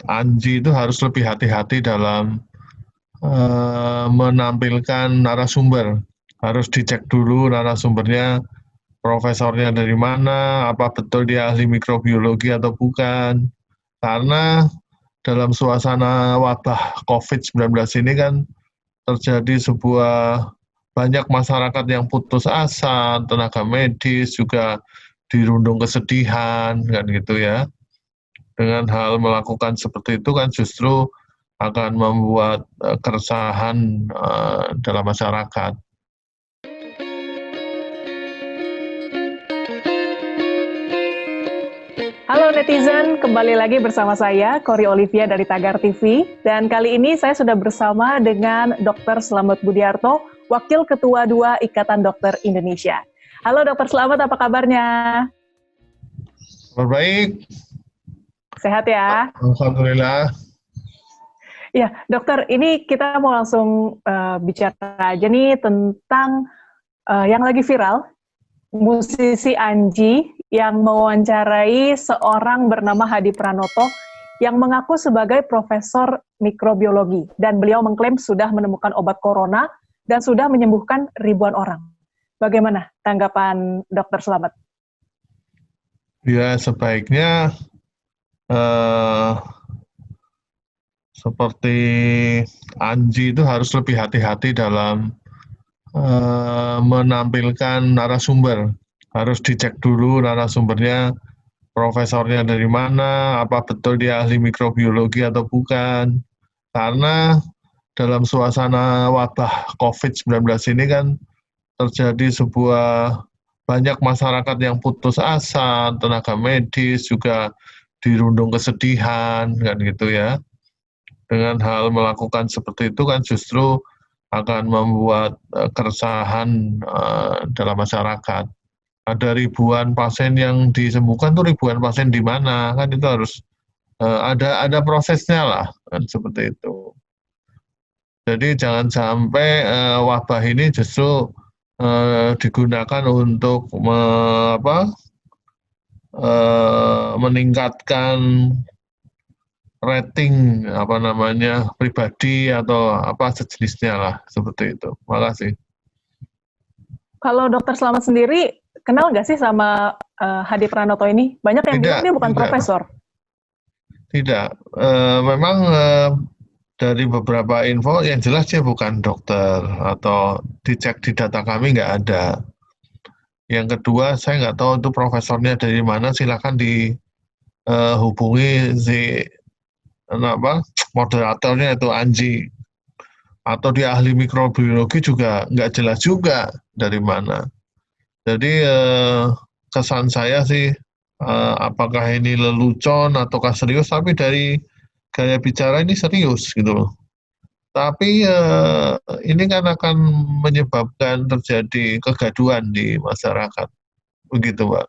Anji itu harus lebih hati-hati dalam menampilkan narasumber. Harus dicek dulu narasumbernya, profesornya dari mana, apa betul dia ahli mikrobiologi atau bukan. Karena dalam suasana wabah COVID-19 ini kan terjadi sebuah banyak masyarakat yang putus asa, tenaga medis juga dirundung kesedihan, kan gitu ya. Dengan hal melakukan seperti itu kan justru akan membuat keresahan dalam masyarakat. Halo netizen, kembali lagi bersama saya, Kori Olivia dari Tagar TV. Dan kali ini saya sudah bersama dengan Dr. Slamet Budiarto, Wakil Ketua 2 Ikatan Dokter Indonesia. Halo Dr. Slamet, apa kabarnya? Kabar baik. Sehat ya? Alhamdulillah. Ya, dokter, ini kita mau langsung bicara aja nih tentang yang lagi viral, musisi Anji yang mewawancarai seorang bernama Hadi Pranoto yang mengaku sebagai profesor mikrobiologi dan beliau mengklaim sudah menemukan obat corona dan sudah menyembuhkan ribuan orang. Bagaimana tanggapan Dr. Slamet? Ya, sebaiknya seperti Anji itu harus lebih hati-hati dalam menampilkan narasumber. Harus dicek dulu narasumbernya, profesornya dari mana, apa betul dia ahli mikrobiologi atau bukan. Karena dalam suasana wabah COVID-19 ini kan terjadi sebuah banyak masyarakat yang putus asa, tenaga medis juga dirundung kesedihan, kan gitu ya. Dengan hal melakukan seperti itu kan justru akan membuat keresahan dalam masyarakat. Ada ribuan pasien yang disembuhkan tuh ribuan pasien di mana, kan itu harus ada prosesnya lah, kan seperti itu. Jadi jangan sampai wabah ini justru digunakan untuk meningkatkan rating pribadi atau apa sejenisnya lah, seperti itu. Makasih. Kalau Dokter Slamet sendiri kenal nggak sih sama Hadi Pranoto ini? Banyak yang bilang dia bukan profesor. Tidak, memang dari beberapa info yang jelas dia bukan dokter atau dicek di data kami nggak ada. Yang kedua, saya nggak tahu itu profesornya dari mana, silakan dihubungi si moderatornya itu Anji. Atau dia ahli mikrobiologi juga nggak jelas juga dari mana. Jadi kesan saya sih apakah ini lelucon ataukah serius, tapi dari gaya bicara ini serius gitu loh. Tapi ini kan akan menyebabkan terjadi kegaduhan di masyarakat, begitu Pak.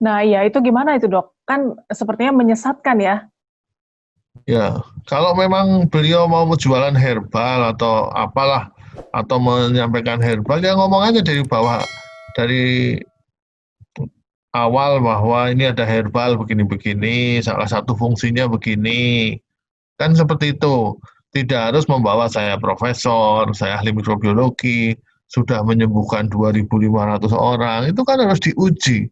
Nah ya itu gimana itu dok? Kan sepertinya menyesatkan ya. Ya, kalau memang beliau mau jualan herbal atau apalah, atau menyampaikan herbal, ya ngomong aja dari bawah, dari awal bahwa ini ada herbal begini-begini, salah satu fungsinya begini. Kan seperti itu. Tidak harus membawa saya profesor, saya ahli mikrobiologi, sudah menyembuhkan 2.500 orang, itu kan harus diuji.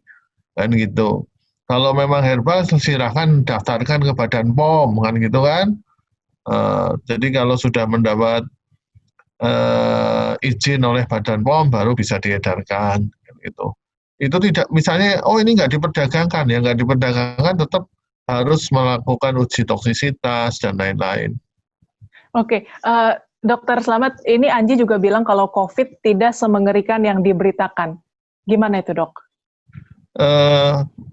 Kan gitu. Kalau memang herbal, silahkan daftarkan ke Badan POM, kan gitu kan. Jadi kalau sudah mendapat izin oleh Badan POM, baru bisa diedarkan. Gitu. Itu tidak, misalnya, oh ini nggak diperdagangkan, ya nggak diperdagangkan, tetap harus melakukan uji toksisitas dan lain-lain. Oke, Dokter Slamet, ini Anji juga bilang kalau COVID tidak semengerikan yang diberitakan. Gimana itu dok?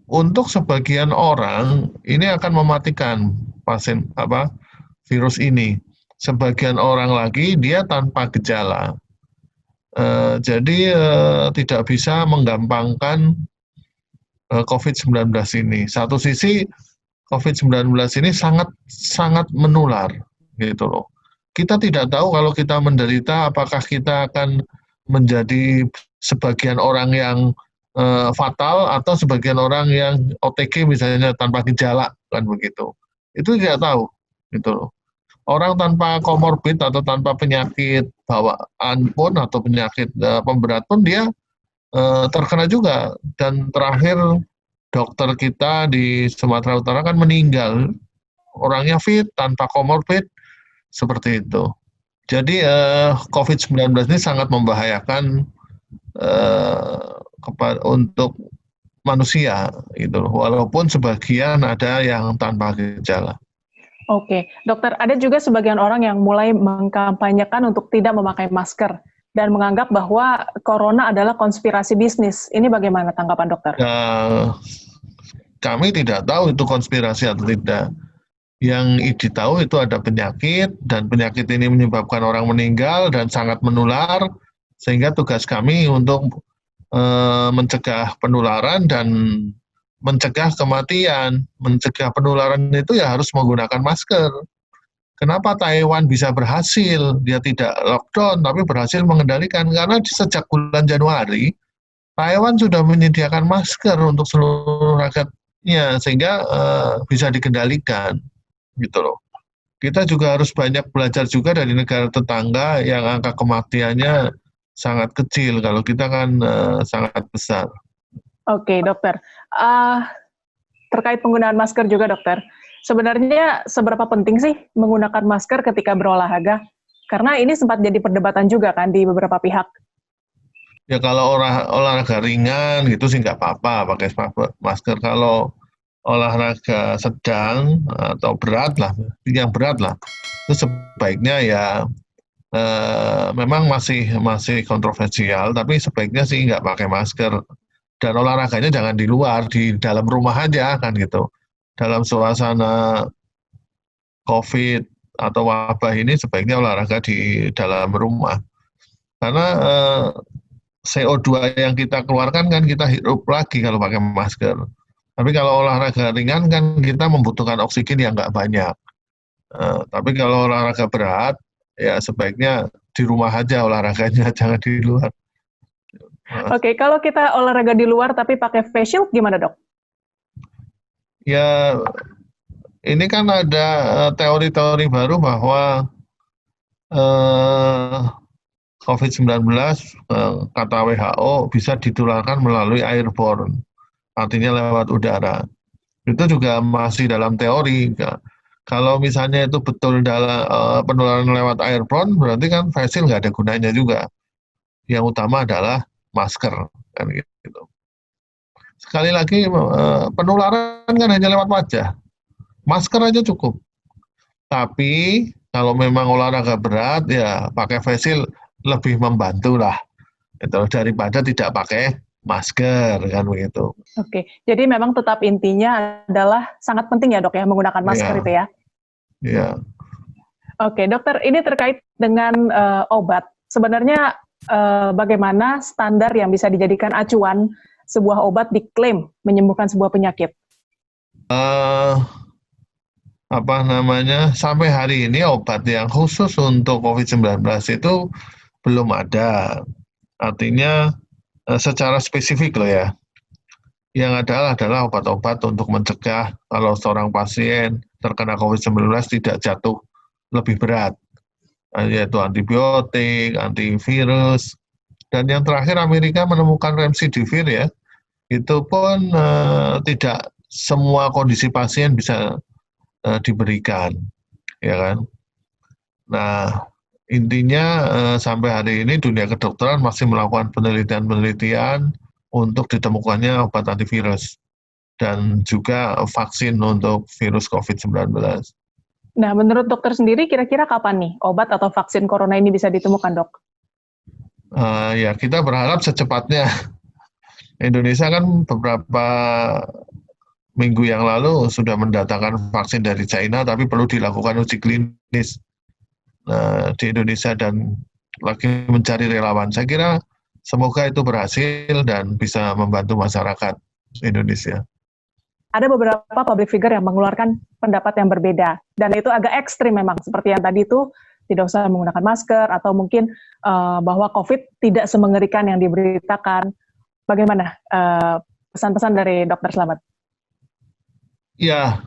Untuk sebagian orang ini akan mematikan pasien virus ini. Sebagian orang lagi dia tanpa gejala. Jadi tidak bisa menggampangkan COVID-19 ini. Satu sisi COVID-19 ini sangat menular gitu loh. Kita tidak tahu kalau kita menderita apakah kita akan menjadi sebagian orang yang fatal atau sebagian orang yang OTG misalnya tanpa gejala, kan begitu. Itu tidak tahu, gitu loh. Orang tanpa komorbid atau tanpa penyakit bawaan pun atau penyakit pemberat pun dia terkena juga. Dan terakhir dokter kita di Sumatera Utara kan meninggal, orangnya fit tanpa komorbid seperti itu. Jadi COVID-19 ini sangat membahayakan untuk manusia, gitu loh. Walaupun sebagian ada yang tanpa gejala. Oke, dokter, ada juga sebagian orang yang mulai mengkampanyekan untuk tidak memakai masker dan menganggap bahwa corona adalah konspirasi bisnis. Ini bagaimana tanggapan dokter? Ya, kami tidak tahu itu konspirasi atau tidak. Yang ditahu itu ada penyakit, dan penyakit ini menyebabkan orang meninggal dan sangat menular, sehingga tugas kami untuk mencegah penularan dan mencegah kematian. Mencegah penularan itu ya harus menggunakan masker. Kenapa Taiwan bisa berhasil? Dia tidak lockdown, tapi berhasil mengendalikan. Karena sejak bulan Januari, Taiwan sudah menyediakan masker untuk seluruh rakyatnya, sehingga bisa dikendalikan. Gitu loh. Kita juga harus banyak belajar juga dari negara tetangga yang angka kematiannya sangat kecil. Kalau kita kan sangat besar. Oke, dokter. Terkait penggunaan masker juga, dokter. Sebenarnya seberapa penting sih menggunakan masker ketika berolahraga? Karena ini sempat jadi perdebatan juga kan di beberapa pihak. Ya kalau olahraga ringan gitu sih nggak apa-apa pakai masker. Kalau olahraga sedang atau berat lah, yang berat lah, itu sebaiknya ya memang masih kontroversial, tapi sebaiknya sih nggak pakai masker. Dan olahraganya jangan di luar, di dalam rumah aja kan gitu. Dalam suasana COVID atau wabah ini sebaiknya olahraga di dalam rumah. Karena CO2 yang kita keluarkan kan kita hirup lagi kalau pakai masker. Tapi kalau olahraga ringan kan kita membutuhkan oksigen yang nggak banyak. Tapi kalau olahraga berat, ya sebaiknya di rumah aja olahraganya, jangan di luar. Oke, kalau kita olahraga di luar tapi pakai face shield gimana, dok? Ya, ini kan ada teori-teori baru bahwa COVID-19 kata WHO bisa ditularkan melalui airborne, artinya lewat udara. Itu juga masih dalam teori. Kalau misalnya itu betul dalam penularan lewat airborne, berarti kan face shield nggak ada gunanya juga. Yang utama adalah masker, kan gitu. Sekali lagi, penularan kan hanya lewat wajah. Masker aja cukup. Tapi kalau memang olahraga berat, ya pakai face shield lebih membantu lah. Itu daripada tidak pakai masker, kan begitu. Oke, jadi memang tetap intinya adalah sangat penting ya, dok, ya, menggunakan masker itu ya? Iya. Oke, dokter, ini terkait dengan obat. Sebenarnya bagaimana standar yang bisa dijadikan acuan sebuah obat diklaim menyembuhkan sebuah penyakit? Sampai hari ini obat yang khusus untuk COVID-19 itu belum ada. Artinya secara spesifik loh ya. Yang adalah obat-obat untuk mencegah kalau seorang pasien terkena COVID-19 tidak jatuh lebih berat, yaitu antibiotik, antivirus, dan yang terakhir Amerika menemukan remdesivir ya, itu pun tidak semua kondisi pasien bisa diberikan, ya kan. Nah, intinya sampai hari ini dunia kedokteran masih melakukan penelitian-penelitian untuk ditemukannya obat antivirus dan juga vaksin untuk virus COVID-19. Nah, menurut dokter sendiri, kira-kira kapan nih obat atau vaksin corona ini bisa ditemukan, dok? Ya, kita berharap secepatnya. Indonesia kan beberapa minggu yang lalu sudah mendatangkan vaksin dari China, tapi perlu dilakukan uji klinis di Indonesia dan lagi mencari relawan. Saya kira semoga itu berhasil dan bisa membantu masyarakat Indonesia. Ada beberapa public figure yang mengeluarkan pendapat yang berbeda, dan itu agak ekstrim memang, seperti yang tadi itu tidak usah menggunakan masker, atau mungkin bahwa COVID tidak semengerikan yang diberitakan. Bagaimana pesan-pesan dari Dr. Slamet? Ya,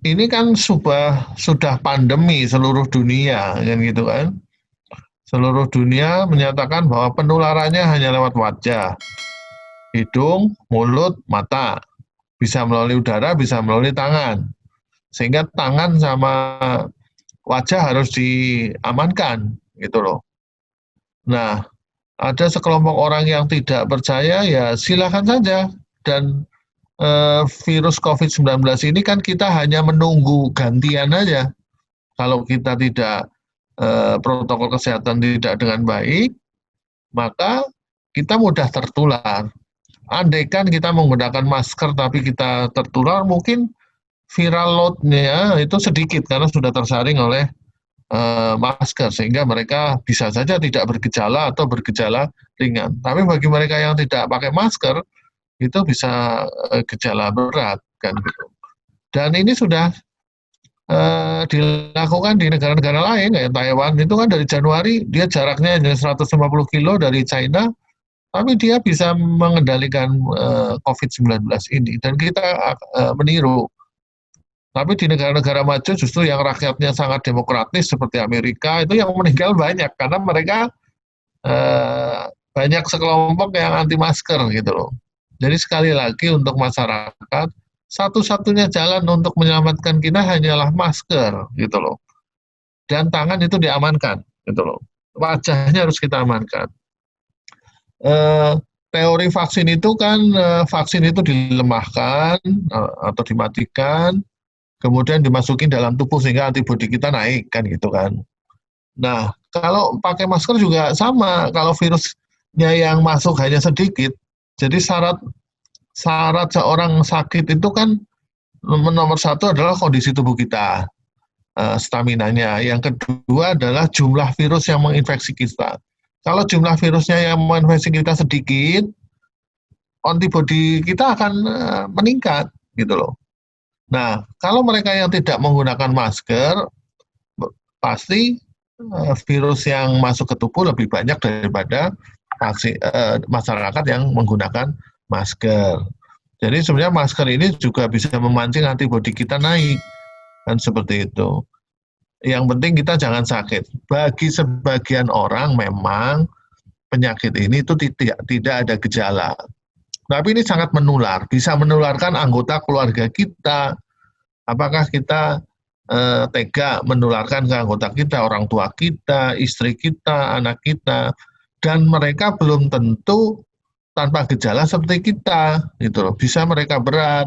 ini kan sudah pandemi seluruh dunia, kan gitu kan. Seluruh dunia menyatakan bahwa penularannya hanya lewat wajah, hidung, mulut, mata. Bisa melalui udara, bisa melalui tangan. Sehingga tangan sama wajah harus diamankan, gitu loh. Nah, ada sekelompok orang yang tidak percaya, ya silakan saja. Dan virus COVID-19 ini kan kita hanya menunggu gantian aja. Kalau kita tidak protokol kesehatan tidak dengan baik, maka kita mudah tertular. Andaikan kita menggunakan masker tapi kita tertular, mungkin viral load-nya itu sedikit karena sudah tersaring oleh masker, sehingga mereka bisa saja tidak bergejala atau bergejala ringan. Tapi bagi mereka yang tidak pakai masker, itu bisa gejala berat, kan gitu. Dan ini sudah dilakukan di negara-negara lain, kayak Taiwan itu kan dari Januari, dia jaraknya hanya 150 kilo dari China, tapi dia bisa mengendalikan COVID-19 ini, dan kita meniru. Tapi di negara-negara maju justru yang rakyatnya sangat demokratis seperti Amerika, itu yang meninggal banyak, karena mereka banyak sekelompok yang anti masker gitu loh. Jadi sekali lagi untuk masyarakat, satu-satunya jalan untuk menyelamatkan kita hanyalah masker gitu loh. Dan tangan itu diamankan gitu loh. Wajahnya harus kita amankan. Teori vaksin itu kan vaksin itu dilemahkan atau dimatikan, kemudian dimasukin dalam tubuh sehingga antibodi kita naik, kan gitu kan. Nah, kalau pakai masker juga sama, kalau virusnya yang masuk hanya sedikit, jadi syarat seorang sakit itu kan nomor satu adalah kondisi tubuh kita, staminanya. Yang kedua adalah jumlah virus yang menginfeksi kita. Kalau jumlah virusnya yang menginfeksi kita sedikit, antibodi kita akan meningkat, gitu loh. Nah, kalau mereka yang tidak menggunakan masker, pasti virus yang masuk ke tubuh lebih banyak daripada masyarakat yang menggunakan masker. Jadi sebenarnya masker ini juga bisa memancing antibodi kita naik, kan seperti itu. Yang penting kita jangan sakit. Bagi sebagian orang memang penyakit ini itu tidak ada gejala. Tapi ini sangat menular, bisa menularkan anggota keluarga kita. Apakah kita tega menularkan ke anggota kita, orang tua kita, istri kita, anak kita, dan mereka belum tentu tanpa gejala seperti kita, gitu loh. Bisa mereka berat,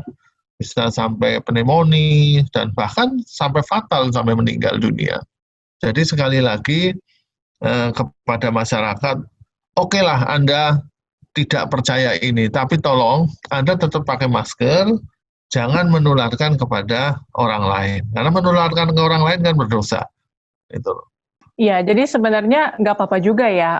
bisa sampai pneumonia, dan bahkan sampai fatal, sampai meninggal dunia. Jadi sekali lagi kepada masyarakat, oke lah Anda tidak percaya ini, tapi tolong Anda tetap pakai masker, jangan menularkan kepada orang lain. Karena menularkan ke orang lain kan berdosa. Itu. Iya, jadi sebenarnya nggak apa-apa juga ya.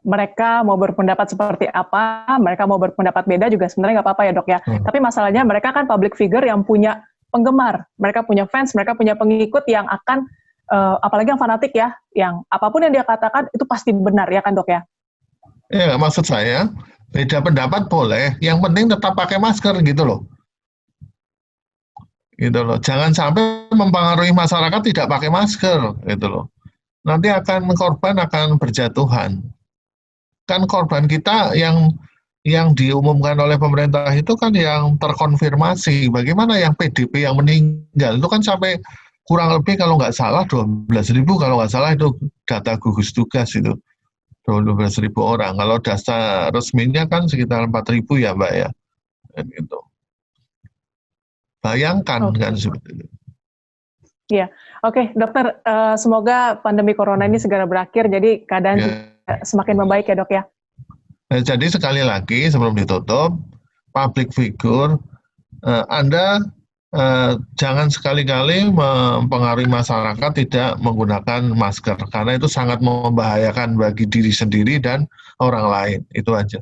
Mereka mau berpendapat seperti apa, mereka mau berpendapat beda juga sebenarnya nggak apa-apa ya dok ya. Tapi masalahnya mereka kan public figure yang punya penggemar, mereka punya fans, mereka punya pengikut yang akan, apalagi yang fanatik ya, yang apapun yang dia katakan itu pasti benar ya kan dok ya. Ya, maksud saya beda pendapat boleh, yang penting tetap pakai masker gitu loh. Gitu loh. Jangan sampai mempengaruhi masyarakat tidak pakai masker gitu loh. Nanti korban akan berjatuhan. Kan korban kita yang diumumkan oleh pemerintah itu kan yang terkonfirmasi. Bagaimana yang PDP yang meninggal itu kan sampai kurang lebih kalau nggak salah 12.000, kalau nggak salah itu data gugus tugas itu 12.000 orang. Kalau data resminya kan sekitar 4.000 ya Mbak ya. Gitu. Bayangkan kan seperti itu. Iya, oke dokter, semoga pandemi corona ini segera berakhir, jadi keadaan semakin membaik ya dok ya. Jadi sekali lagi sebelum ditutup, public figure, Anda jangan sekali-kali mempengaruhi masyarakat tidak menggunakan masker, karena itu sangat membahayakan bagi diri sendiri dan orang lain, itu aja.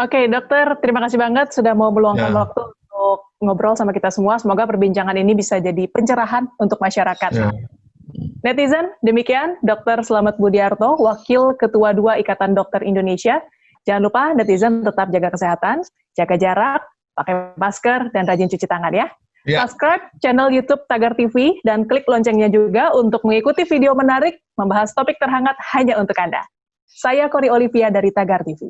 Oke, dokter, terima kasih banget sudah mau meluangkan waktu untuk ngobrol sama kita semua. Semoga perbincangan ini bisa jadi pencerahan untuk masyarakat. Netizen, demikian Dr. Slamet Budiarto, Wakil Ketua 2 Ikatan Dokter Indonesia. Jangan lupa netizen tetap jaga kesehatan, jaga jarak, pakai masker, dan rajin cuci tangan ya. Ya. Subscribe channel YouTube Tagar TV dan klik loncengnya juga untuk mengikuti video menarik membahas topik terhangat hanya untuk Anda. Saya Kori Olivia dari Tagar TV.